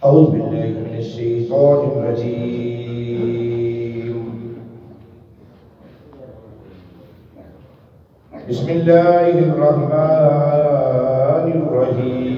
اعوذ باللہ من الشیطان الرجیم بسم اللہ الرحمن الرحیم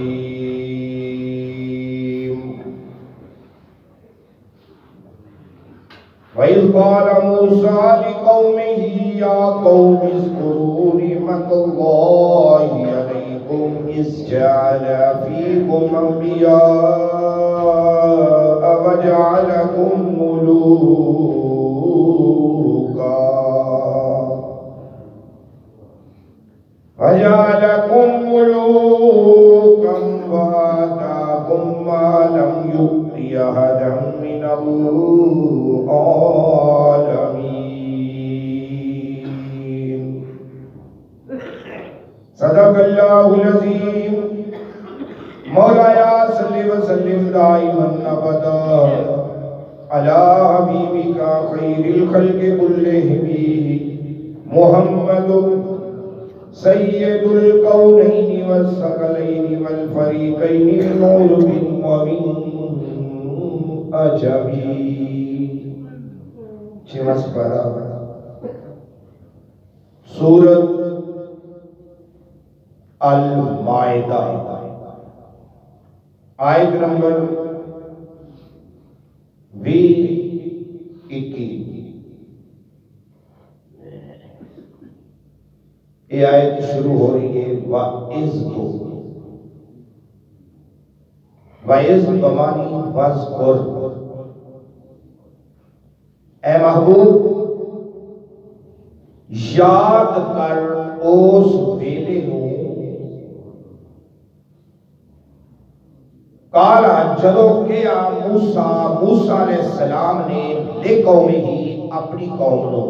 وَإِذْ قَالَ مُوسَىٰ لِقَوْمِهِ يَا قَوْمِ اذْكُرُوا نِعْمَةَ اللَّهِ عَلَيْكُمْ إِذْ جَعَلَ فِيكُمْ أَنبِيَاءَ وَجَعَلَكُمْ مُلُوكًا وَآتَاكُمْ مَا لَمْ يُؤْتِ أَحَدًا مِّنَ الْعَالَمِينَ صدق اللہ العظیم مولایا صلی وسلم دائما ابدا علی حبیبک خیر الخلق کلہم محمد سید الکونین والثقلین والفریقین من عرب ومن عجم چمس پارا سورت المائدہ آیت نمبر 21 یہ آیت شروع ہو رہی ہے وَإِذْ بمانی وَذْكُرْ اے محبوب یاد کر اس ویلے ہوں کالا جدو کیا موسیٰ علیہ السلام نے لے قومی ہی اپنی قوم نو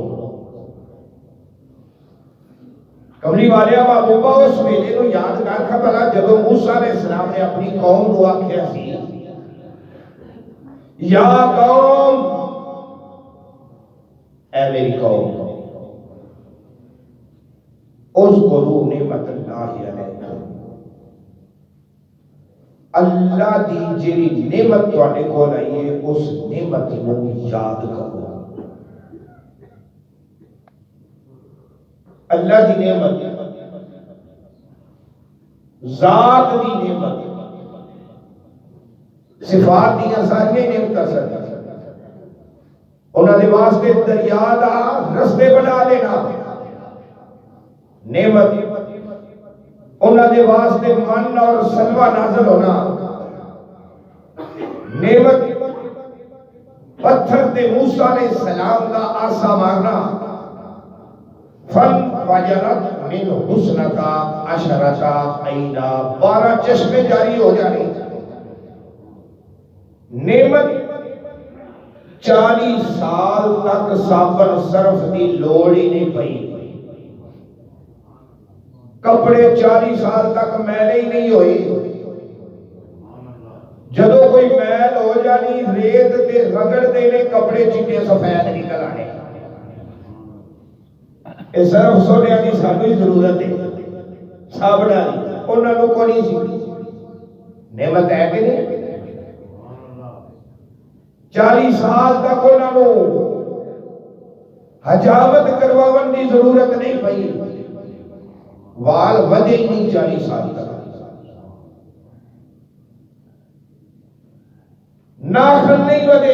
کملی والے محبوبہ اس ویلے نو یاد کر بھلا جدو موسیٰ علیہ السلام نے اپنی قوم نو آکھیا سی یا قوم اے میری قوم اذکروا نعمت اللہ علیکم اللہ دی جیڑی نعمت تواڈے کول آئی ہے اس نعمت نو یاد کرو اللہ دی نعمت ذات دی نعمت صفات دی ساری نعمتاں سن انہاں دے واسطے دریا دا رستے بنا لینا نعمت انہاں دے واسطے من اور سلوہ نازل ہونا نعمت پتھر تے موسیٰ علیہ السلام کا آسا مارنا فن فجرت من حسنکا عشرتا عینا 12 چشمے جاری ہو جانے نعمت 40 سال تک صابن صرف دی لوڑ ہی نہیں پئی کپڑے 40 سال تک میلے ہی نہیں ہوئی جدو کوئی میل ہو جانی ریت تے رگڑ دینے کپڑے چٹے سفید نکل آنے یہ صرف سونے کی ساری ضرورت ہے سابڑا انہوں نے کو نہیں سی نعمت ہے کہ نہیں 40 سال تک انہوں نے حجامت کرواون دی ضرورت نہیں پئی وال ودے ہی نہیں 40 سال تک ناخن نہیں ودے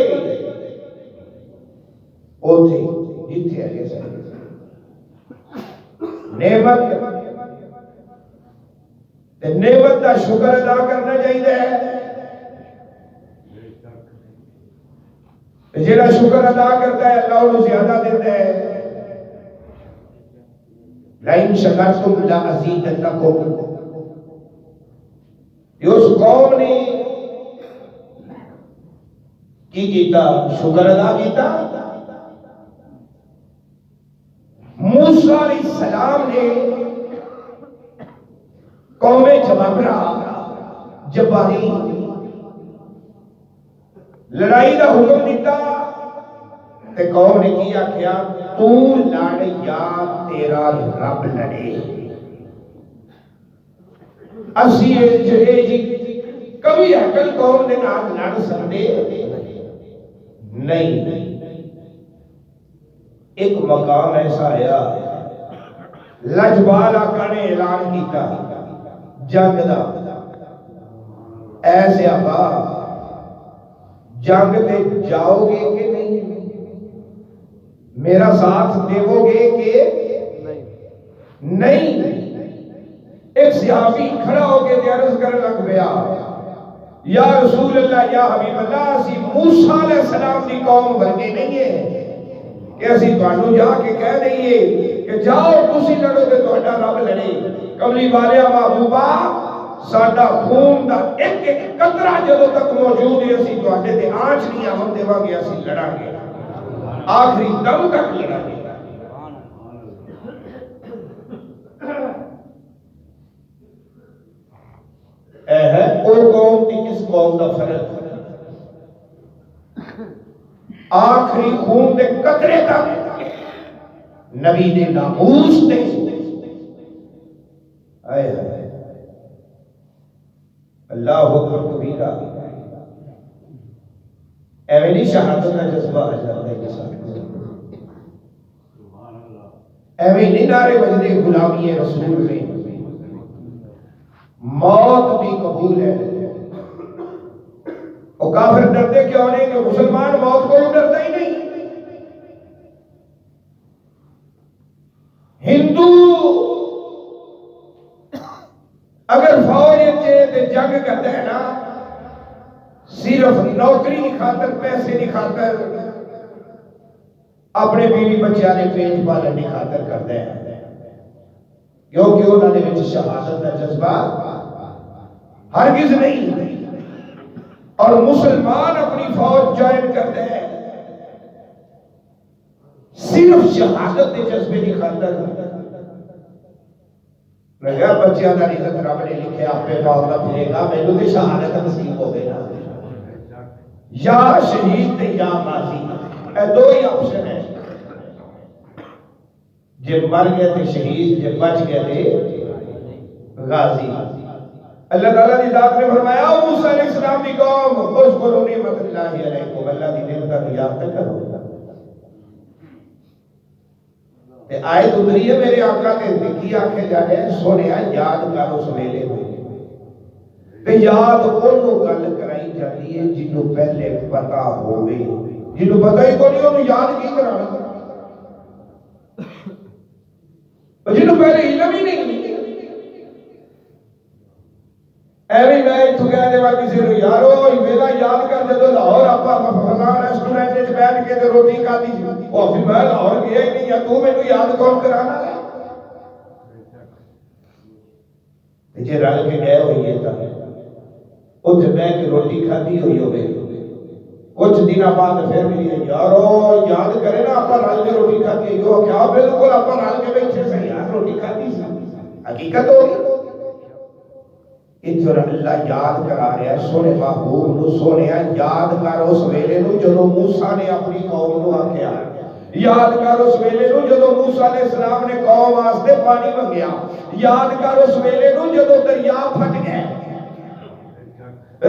اوتھے جتھے آگے سائے نعمت دا شکر ادا کرنا چاہیے جیڑا شکر ادا کرتا ہے اللہ انہوں زیادہ دیتا ہے لَإِن شَكَرْتُمْ لَأَزِيدَنَّكُمْ اس قوم نے کی کیتا شکر ادا کیتا موسیٰ علیہ السلام نے قوم جبابرہ جباری لڑائی دا حکم دیتا تے قوم نے کی آکھیا تو لڑ یا تیرا رب لڑے. اسی جی کبھی عقل قوم دے نال لڑ سکتے نہیں. ایک مقام ایسا آیا لجبال آقا نے اعلان کیتا جنگ دا. ایسے آقا جنگ تے جاؤ گے کہ نہیں؟ میرا ساتھ دیو گے کہ نہیں؟ ایک صحابی کھڑا ہو کے عرض کرنے لگ گیا یا رسول اللہ یا حبیب اللہ اسی موسیٰ علیہ السلام دی قوم ورگے نہیں ہے کہ اسی تانوں جا کے کہہ دئیے کہ جاؤ تسی لڑو تے تہاڈا رب لڑے. کملی والیا محبوبہ ساڈا خون دا ایک ایک قطرہ جدوں تک موجود ہے اسی تہاڈے تے آنچ نہیں آون دیواں گے. اسی لڑاں گے آخری دم تک لڑاں گے. اے ہے او قوم تے اس قوم دا فرق آخری خون دے قطرے تک نبی دے ناموس تے آئے اللہ اکبر کبیرہ. ایویں نہیں شہادت کا جذبہ آ جاتا ہے کسان ایویں نہیں نعرے بجدے غلامی رسول میں. موت بھی قبول ہے. اور کافر ڈرتے کیوں نہیں کہ مسلمان موت کو ڈرتا ہی نہیں. ہندو اگر فوج تے جنگ کرتا ہے نا صرف نوکری کی خاطر پیسے کی خاطر اپنے بیوی بچیاں نے پیٹ پالن کی خاطر کرتا ہے کیونکہ انہوں نے شہادت کا جذبہ ہرگز نہیں. اور مسلمان اپنی فوج جوائن کرتے ہیں صرف شہادت کے جذبے کی خاطر. میں کہا بچیاں کا رزق رب نے لکھے آپ پہ پاؤں پھرے گا میرے تو شہادت نصیب ہو گئی نا. یا شہید تے یا غازی اے دو ہی آپشن ہے. جب مر گئے تھے شہید جب بچ گئے تھے غازی. اللہ تعالیٰ کی ذات نے فرمایا موسیٰ علیہ السلام کی قوم اذکروا نعمت اللہ علیکم اللہ کی نعمت کی یاد کرو. تے آیت اتری ہے میرے آقا نے کی آنکھیں جا رہے ہیں سونیا یاد کر اس ویلے میں. تے یاد انہوں گل کرائی جاتی ہے جنہوں پہلے پتا ہوئے. جنہوں پتا ہی کو نہیں انہوں یاد کی کرانا جنہوں پہلے علم ہی نہیں. ایویں میں تو کہہ دے والی سے یارو ویلا یاد کر جدو لاہور اپا فلان ریسٹورینٹ وچ بیٹھ کے تے روٹی کھادی او پھر میں لاہور گیا ہی نہیں یا تو مینوں یاد کون کرانا ہے. جے رل کے گئے ہوئیے تا اوتھے بیٹھ کے روٹی کھادی ہوئی ہوے کچھ دن بعد پھر ملی یارو یاد کرے نا اپا رل کے روٹی کھادی ہو کیا بالکل اپا رل کے بیٹھے سے یار روٹی کھادی سی حقیقت ہو گئی. اتھر اللہ یاد کرا رہا ہے سونے محبوب نو سونے یاد کر اس ویلے نو جدو موسیٰ نے اپنی قوم نو آکھیا. یاد کر اس ویلے نو جدو موسیٰ علیہ السلام نے قوم واسطے پانی منگیا. یاد کر اس ویلے نو جدو دریا پھٹ گئے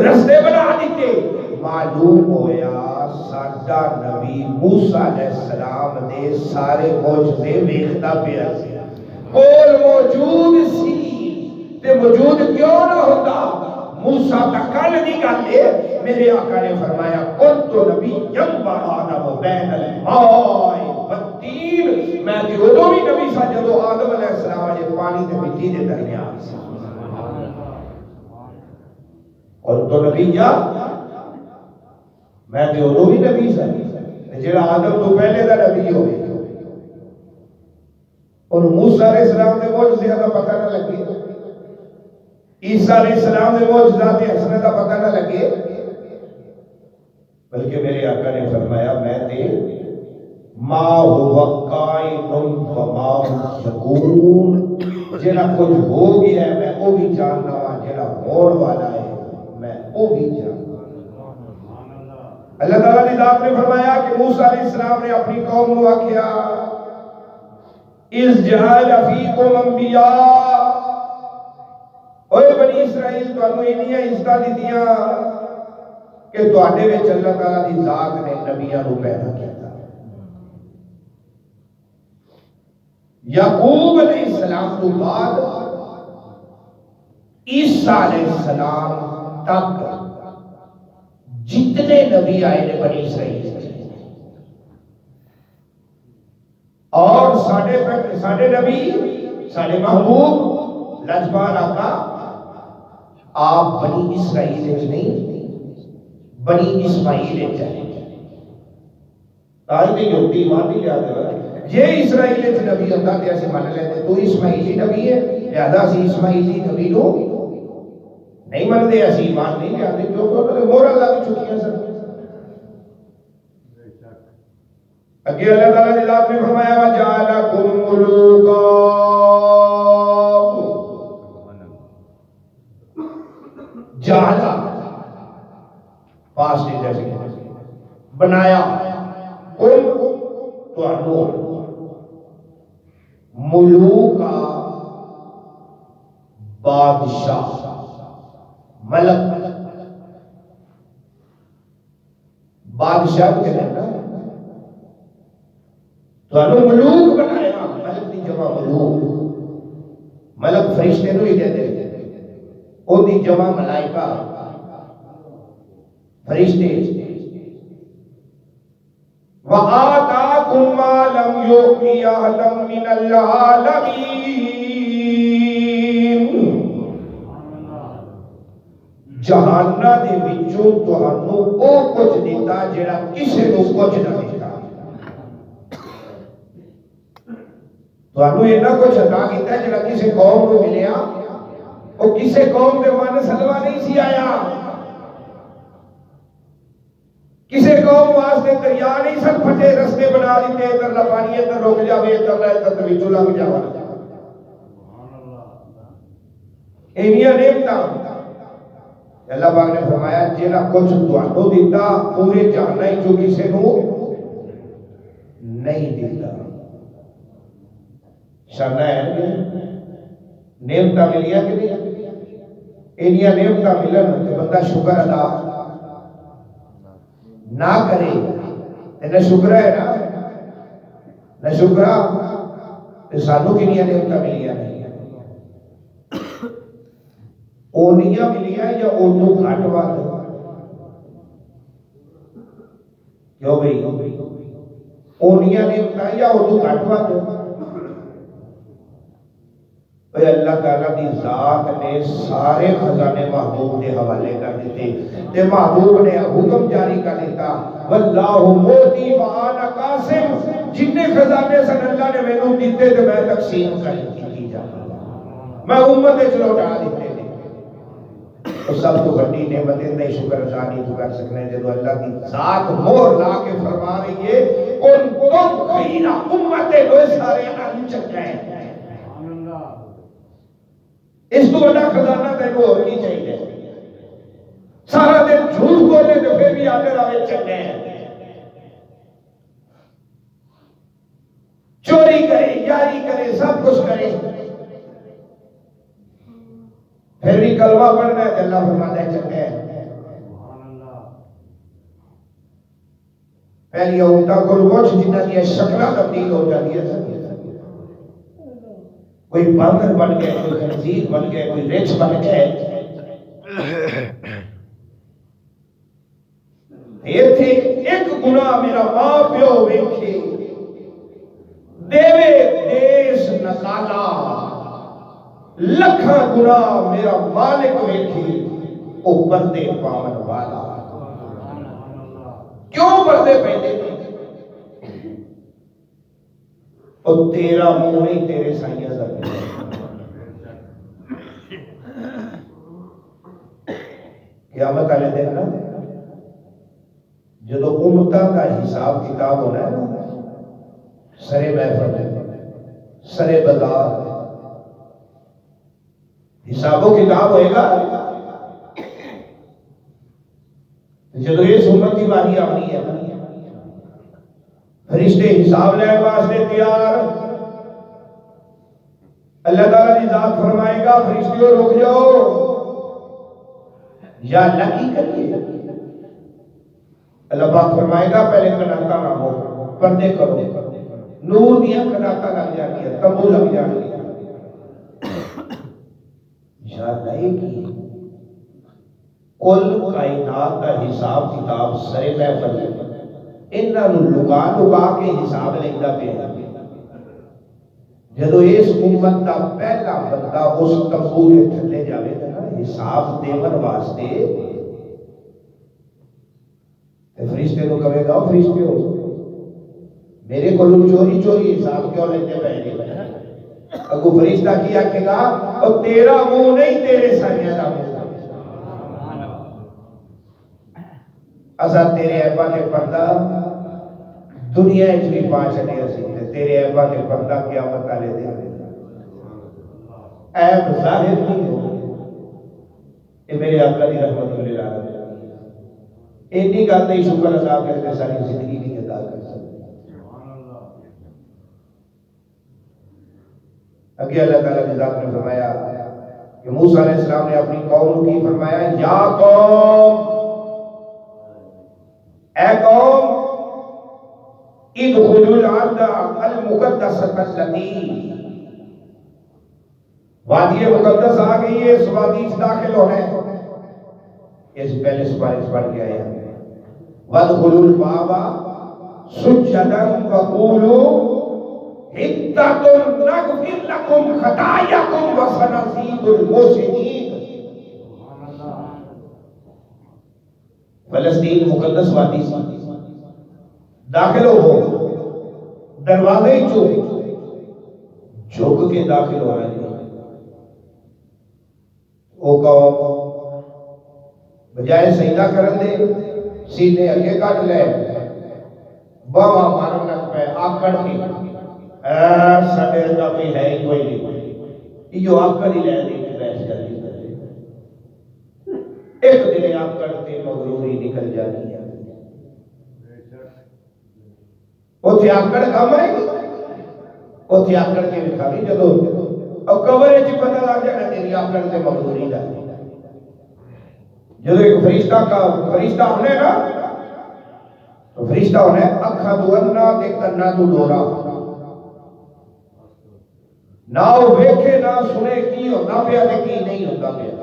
رستے بنا دیتے. معلوم ہویا ساڈا نبی موسیٰ علیہ السلام نے سارے معجزے ویکھدا پیا سی کول موجود سی. موجود کیوں نہ ہوتا موسیٰ تکل دی گل ہے. میرے آقا نے فرمایا کنت نبی یم آدم بین الماء والطین میں تے ادو بھی نبی سا جدو آدم علیہ السلام نے پانی تے مٹی دے درمیان سی. کنت نبی یا میں تے ادو بھی نبی سا جڑا آدم تو پہلے دا نبی ہوئے اور موسیٰ علیہ السلام نے معجزے دا پتہ نہ لگے عیسیٰ علیہ السلام نے معجزات حسنہ کا پتہ نہ لگے بلکہ میرے آقا نے فرمایا میں تے ما ہوا قائم وما یکون جڑا کچھ ہو گیا ہے میں وہ بھی جاننا ہوں جڑا ہون والا ہے میں وہ بھی جاننا. اللہ تعالیٰ کی ذات نے فرمایا کہ موسیٰ علیہ السلام نے اپنی قوم کو آکھیا اِذْ جَعَلَ فِيكُمْ انبیاء، اوے بنی اسرائیل تانوں انہیاں عزتاں دتیاں کہ تواڈے وچ اللہ تعالیٰ دی ذات نے نبیاں نو پیدا کیتا۔ یعقوب علیہ السلام تو بعد عیسیٰ علیہ السلام تک جتنے نبی آئے نے بنی اسرائیل اور ساڑھے نبی ساڑھے محبوب لجپال آقا آپ بنی اسرائیل نہیں بنی اسماعیل چاہے تاج میں یہودی ایمان نہیں لیا دے یہ اسرائیل نبی اللہ تے ایسے مان لیتے تو اسماعیلی نبی ہے لہذا سی اسماعیلی نبی لو نہیں مانتے ایسی ایمان نہیں لیا دے کیونکہ مور اللہ کی چھٹیاں سن۔ اگے اللہ تعالیٰ نے ذات میں فرمایا وَجَعَلَكُمْ مُلُوكًا، جعلا پاس نہیں جیسے بنایا کم تو ملوکا بادشاہ ملک بادشاہ کے لئے تو انہوں ملوک بنایا، ملک دی جمع ملوک، ملک فرشتے نو ہی کہتے ہیں، او دی جمع ملائکہ فرشتے۔ وَآتَاكُمْ مَا لَمْ يُؤْتِ أَحَدًا مِّنَ الْعَالَمِينَ، جہانہ دے وچوں تہانوں او کچھ دیتا جڑا کسے نو کچھ نہ دیتا، تہانوں اینا کچھ عطا کیتا جڑا کسے قوم کو ملیا، وہ کسے قوم دے من سلوہ نہیں سی آیا، کسے قوم واسطے دریا نہیں سن پھٹے رستے بنا دیتے ادھر لپانی ادھر روک جاوے ادھر وچوں لنگ جاوا اینیاں نعمتاں اللہ پاک نے فرمایا جینا کچھ تہانوں دیتا پورے جہانہ ہی جو کسے نو نہیں دیتا۔ شانہ ہے نعمتاں ملیا کہ نہیں؟ اینیاں نعمتاں ملن تو بندہ شکر ادا نہ کرے نہ شکر ہے نہ شکر ہے سانو کنیاں نعمتاں ملیا نہیں اونیاں ملیا یا اونوں گھٹ واد کیوں بھئی اونیاں نعمتاں یا اونوں گھٹ واد اے اللہ تعالیٰ دی ذات نے سارے خزانے محبوب کے حوالے کر دیتے تے محبوب نے حکم جاری کر دیتا واللہ موتی وآنا قاسم، جننے خزانے سن اللہ نے میں نو دیتے تے میں تقسیم کر دی جاتا میں امت چلو ڈا دیتے تھے تو سب تو بڑی نعمت نہیں شکر ادا نہیں کر سکنے جب اللہ کی ذات مور لا کے فرما رہی ہے کن تم خیر امت لو سارے ان چکے اس تو بڑا خزانہ تے کو اور کی چاہیے سارا دن جھوٹ بولے تو پھر بھی آتے راوے چلے ہیں چوری کرے یاری کرے سب کچھ کرے پھر بھی کلمہ پڑھنا ہے کہ اللہ فرماتا ہے چلے ہیں پہلی امتہ کو کچھ جنہ کی شکلہ تبدیل ہو جاتی ہے کوئی باندر بن گئے کوئی خنزیر بن گئے کوئی ریچ بن گئے یہ تھے ایک گناہ میرا ماں پیو ویکھے دیوے دیس نکالا لکھا گناہ میرا مالک ویکھے او پردے پاون والا کیوں پردے پہنے تھے اور تیرا منہ نہیں تیرے سائیاں زمین قیامت والے دن نا جدو امتاں کا حساب کتاب ہونا ہے نا سرے محفل سرے بازار حساب و کتاب ہوئے گا جدو اس امت کی باری آنی ہے فرشتے حساب لین واسطے تیار، اللہ تعالیٰ کی ذات فرمائے گا فرشتیوں رک جاؤ، یا اللہ کی کریے، اللہ پاک فرمائے گا پہلے کناتا نہ ہو، پردے کرو، نور دیا کناتا لگ جاتی ہے، تمبو لگ جاتی ہے، یا اللہ یہ کی کل کائنات کا حساب کتاب سرے محفل ہے، انہاں نوں لکا لکا کے حساب لیندہ پہ ہے۔ جدو اس امت کا پہلا بندہ اس تمبو کے تھلے جاوے گا نا حساب دیون واسطے، فرشتے کو کہے گا فرشتے ہو میرے کو چوری چوری حساب کیوں لیتے پہلے؟ اگو فرشتہ کیا کہے گا اور تیرا منہ نہیں تیرے سائیہ دا منہ، اسا تیرے ایبا کے پردہ دنیا ایچ بھی پانچ نہیں ہسی تیرے ایبا کے پردہ قیامت آلے دے ایب ظاہر نہیں ہو، یہ میرے آقا دی رحمت اللہ علیہ اتنی گل نہیں شکر ادا کرتے ساری زندگی نہیں ادا کر سکتے۔ اگے اللہ تعالیٰ نے ذات نے فرمایا کہ موسیٰ علیہ السلام نے اپنی قوم کی فرمایا یا قوم، اے قوم ادخلوا الارض المقدسۃ التی، وادی مقدس آ گئی ہے، اس وادی سے داخل ہونا ہے، اس پہلے سپارش پڑھ کے آیا وَادْخُلُوا الْبَابَ سُجَّدًا وَقُولُوا حِطَّةٌ نَغْفِرْ لَكُمْ خَطَايَاكُمْ وَسَنَزِيدُ الْمُحْسِنِينَ۔ فلسطین مقدس وادی سے داخل ہو، دروازے جھک کے داخل ہو رہے ہیں، وہ قوم بجائے سجدہ کرن دے سینے اگے کٹ لے، باواں مارن لگ پے آکڑ کے، سڈے کا بھی ہے ہی کوئی نہیں، یہ آکڑ ہی لے دی کہ بیٹھ جاتی ہے، ایک دن آکڑ کے مغروری نکل جاتی ہے، اتھے آکڑ کم آئے گی، اتھے آکڑ کے لکھا بھی جدو اب قبر چ پتہ لگ جائے نا تیری آکڑ سے مغروری دا، جدو ایک فرشتہ ہونے نا تو فرشتہ ہونے اکھا تو انا تے کنا تو ڈورا، نہ وہ ویکھے نہ سنے کی ہوتا پیا تے کی نہیں ہوتا پیا۔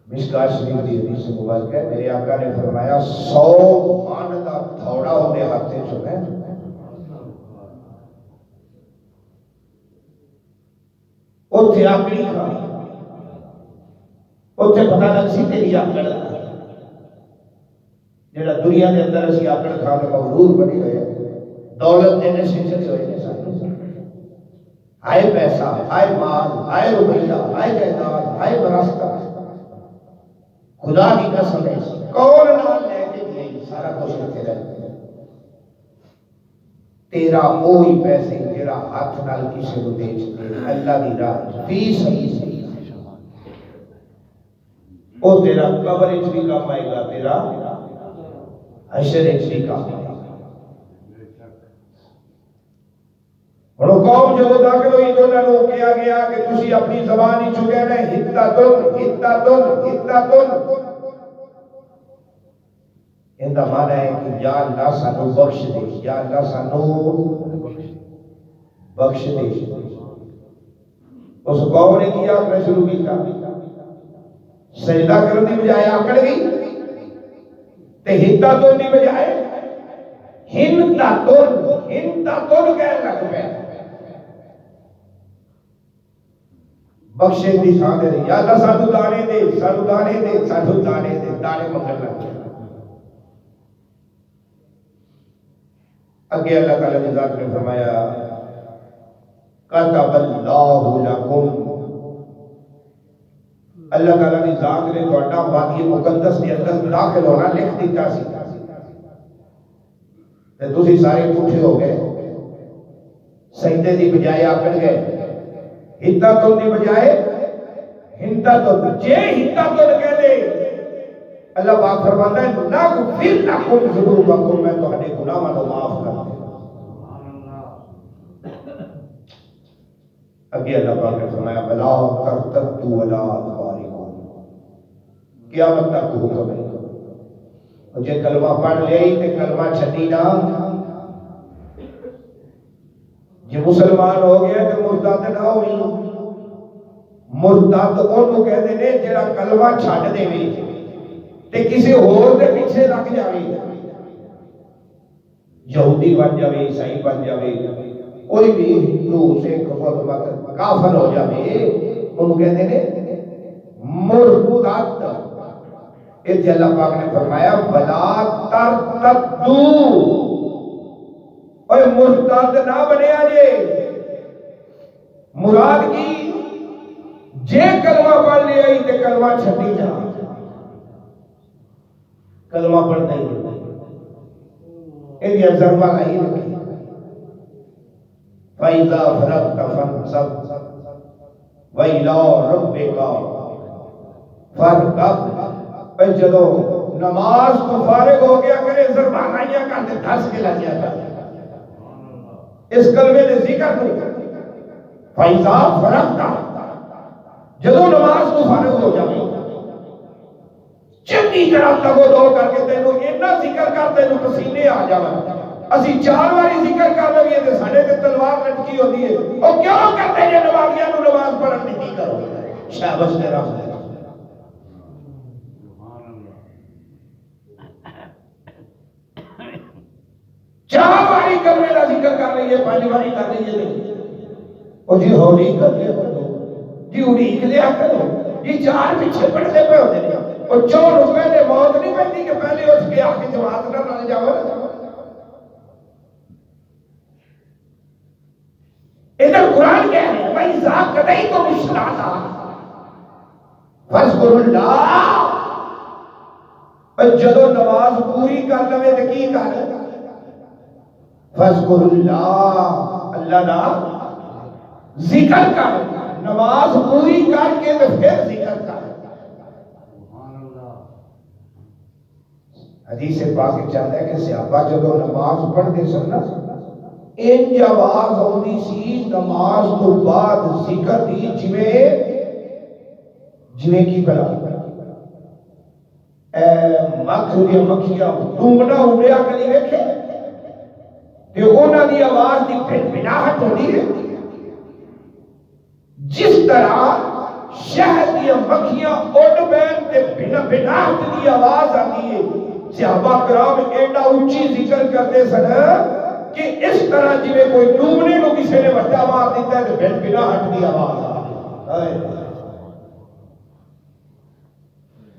مشکاۃ شریف کی حدیث مبارک ہے، میرے آقا نے فرمایا 100 من دا تھوڑا ہوندے ہاتھے چنے، اتھے آکڑی کھا، اتھے پتہ لگ سی تیری آکڑ، جڑا دنیا کے اندر اسی آکڑ کھا کے مغرور بنی ہوئے دولت دینے سے چلے ہوئے ہیں سارے، ہائے پیسہ، ہائے مال، ہائے روپیہ، ہائے جائیداد، ہائے وراثت، خدا کی قسم ہے کون نال لے کے گئی سارا کچھ رکھے رہتے، تیرا وہی پیسے جڑا ہاتھ نال کسی کو بیچ دے اللہ دی راہ فی سبیل وہ تیرا قبر وچ بھی کام آئے گا، تیرا حشر وچ بھی کام آئے گا۔ اور قوم جب داخل ہوئی تو انہوں نے کیا گیا کہ تسی اپنی زبان ہی چکے نا حتتن، ان کا معنی ہے کہ یا اللہ سانو بخش دے، یا اللہ سانو بخش دے۔ اس قوم نے کیا اپنا شروع کیا، سجدہ کرنے کی بجائے آکڑ گئی، تے حتتن کی بجائے ہنتتن کہنے لگ پے، بخشے دی تھان دے یا اللہ سانو دانے دے، سانو دانے دے، سانو دانے دے، دانے مگر لگ پے۔ اگے اللہ تعالیٰ نے ذات نے فرمایا کتب اللہ لکم، اللہ تعالیٰ نے ذات نے تہاڈا وادی مقدس کے اندر داخل ہونا لکھ دیتا سی، تے تسی سارے پٹھے ہو گئے، سجدے دی بجائے آکڑ گئے، حتتن دی بجائے ہنتتن، جے حتتن کہہ دے اللہ پاک فرماتا ہے نغفر لکم ذنوبکم، میں تہاڈے گناہاں کو معاف کر دیں۔ ابھی اللہ پاک نے فرمایا بلا ترتدوا ولا تبارکوا، قیامت تک حکم ہے جے کلمہ پڑھ لئی تے کلمہ چھڈی نہ، جے مسلمان ہو گیا تے مرتد نہ ہوئی۔ مرتد اونوں کہندے نے جڑا کلمہ چھڈ دے تے کسی ہور دے پیچھے لگ جاوے، یہودی بن جاوے، عیسائی بن جاوے، کوئی بھی ہندو سکھ مسلمان کافر ہو جاوے، اونوں کہندے نے مرتد۔ ایتھے اللہ پاک نے فرمایا ولا ترتدوا، اوے مرتد نہ بنیا جے۔ مراد کی جے کلمہ پڑھ لیا تے کلمہ چھڈی جا، کلمہ پڑھتا ہی نہیں، یہ ضربہ لائی رکھی فَإِذَا فَرَغْتَ فَانْصَبْ وَإِلَىٰ رَبِّكَ فَارْغَب۔ اے جدو نماز تو فارغ ہو گیا کرے ضربہ لائیاں کرتے دھس کے لگیا کر اس کلمے نے ذکر کو فَإِذَا فَرَغْتَ، جدو نماز تو فارغ ہو جائے چنگی طرح تگو دو کر کے تینوں اتنا ذکر کر تینوں پسینے آ جاوے۔ اسی 4 باری ذکر کر لئیے تے ساڈے تے تلوار لٹکی ہوتی ہے، او کیوں کرتے جے نمازیاں نوں نماز پڑھن نہیں کی کرو؟ شاباش تیرا خیر۔ 4 باری کلمے دا ذکر کر لئیے، 5 باری کر لئیے او جی ہولی کر لیا کرو، جی اڑیک لیا کرو، جی 4 پیچھے پڑھتے پہ ہوتے ہیں اور 4 پہلے موت نہیں پہنی کہ پہلے اٹھ کے آکے جماعت نہ رل جاؤ۔ ادھر قرآن کہہ رہے ہیں وَإِذَا قَضَيْتُمُ الصَّلَاةَ فَاذْكُرُوا اللَّهَ، جدو نماز پوری کر لوے تے کی کر فَاذْكُرُوا اللَّهَ، اللہ دا ذکر کر، نماز پوری کر کے تے پھر ذکر کر۔ حدیث پاک چاہتا ہے کہ صحابہ جدو نماز پڑھتے سن نا انج آواز ہوندی سی نماز تو بعد ذکر دی جویں کی بلا مکھ دی مکھیاں ڈومنا اڑیا کلی ویکھے تے انہاں دی آواز دی بناہٹ ہوندی ہے جس طرح شہد دی مکھیاں اڑ پین تے بناہٹ دی آواز آتی ہے۔ صحابہ کرام ایڈا اونچی ذکر کرتے سن کہ اس طرح جویں کوئی ڈوبنے کو کسی نے وٹا مار دیتا ہے تو پھر بنا ہٹ دی آواز آئے۔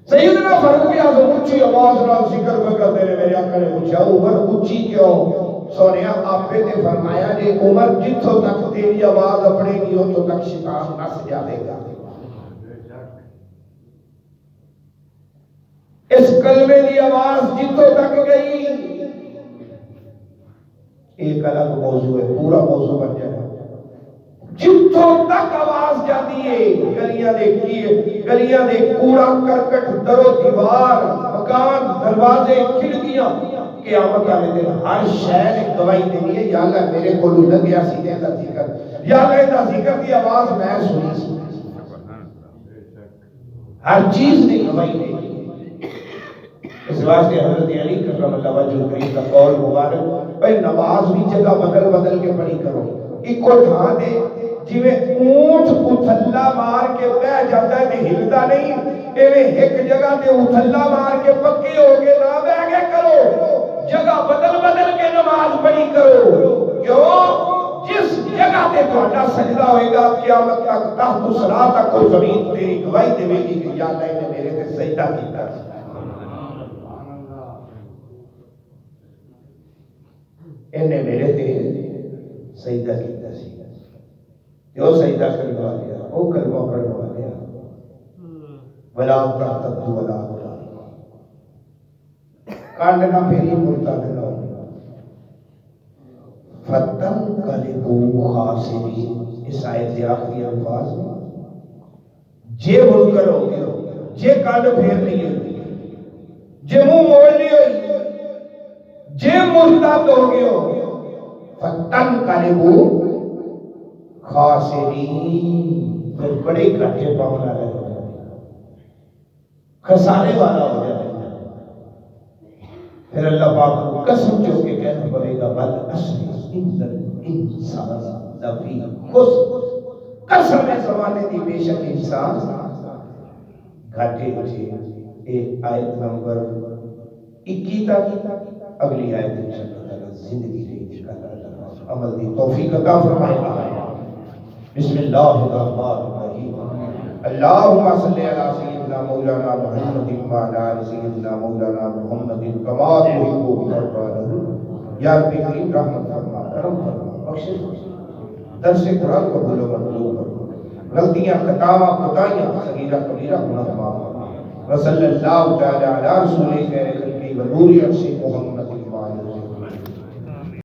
سیدنا فاروق اعظم اونچی آواز نال ذکر کرتے ہیں، میرے آقا نے پوچھا عمر اونچی کیوں؟ سونیا آپ نے فرمایا جی عمر جتھوں تک تیری آواز اپنے گی اتھوں تک شیطان نس جاوے گا۔ اس کلمے دی آواز جتھوں تک گئی ایک الگ موضوع ہے، پورا موضوع بن جائے جتھوں تک آواز جاتی ہے گلیاں دے کوڑا کرکٹ در و دیوار مکان دروازے کھڑکیاں قیامت والے دن ہر شہر ایک گواہی دینی ہے یا اللہ میرے کو لگیا سی دے دا ذکر، یا اللہ دا ذکر دی آواز میں سنی سی، ہر چیز نے گواہی دینی۔ اس واسطے حضرت علی کرم اللہ وجہ کریم کا قول مبارک بھائی نماز بھی جگہ بدل بدل کے پڑھی کرو، ایک تھا دے جویں اونٹ اتھلا مار کے بہ جاتا ہے تے ہلدا نہیں، ایویں ایک جگہ تے اتھلا مار کے پکے ہو کے نہ بہ کے کرو، جگہ بدل بدل کے نماز پڑھی کرو۔ کیوں؟ جس جگہ تے تہاڈا سجدہ ہوئے گا قیامت تک تحت الصراط تک کوئی زمین تیری گواہی دے گی کہ یا اللہ نے میرے تے سجدہ کیتا۔ انہیں میرے تے سجدہ کیتا سی، جو سجدہ کروا لیا وہ کلمہ پڑھوا لیا ولا ترتدوا ولا تبارکوا، کانڈ نہ پھیری مرتد نہ ہو فتنقلبوا خاسرین۔ اس آیت کے آخری الفاظ میں، جے منکر ہو گئے جے کانڈ پھیر نہیں ہوگی جے منہ موڑ لیو جے مرتد ہو گئے فتن قلبو خاسرین، پھر بڑے کٹھے پاؤں رہے خسارے والا ہو جائے. پھر اللہ پاک کو قسم چوک کے کہنا پڑے گا بل اصل انسان لفی خسر، قسم ہے زمانے دی بے شک انسان گھاٹے ہوئے. ایک آیت نمبر 21 تک، اگلی آیت انشاءاللہ زندگی رہی عمل دی توفیق عطا فرمائے گا. بسم اللہ الرحمن الرحیم. اللہم صلی علی سیدنا مولانا محمد وعلی آل سیدنا مولانا محمد کما تحب وترضى. یا رب کریم رحمت فرما، کرم فرما، بخشش فرما، درس قرآن کو بھولو مطلوب فرما، غلطیاں خطاواں خطائیاں صغیرہ کبیرہ گناہ معاف فرما. وصلی اللہ تعالی علی رسول خیر خلقی و نور عرش محمد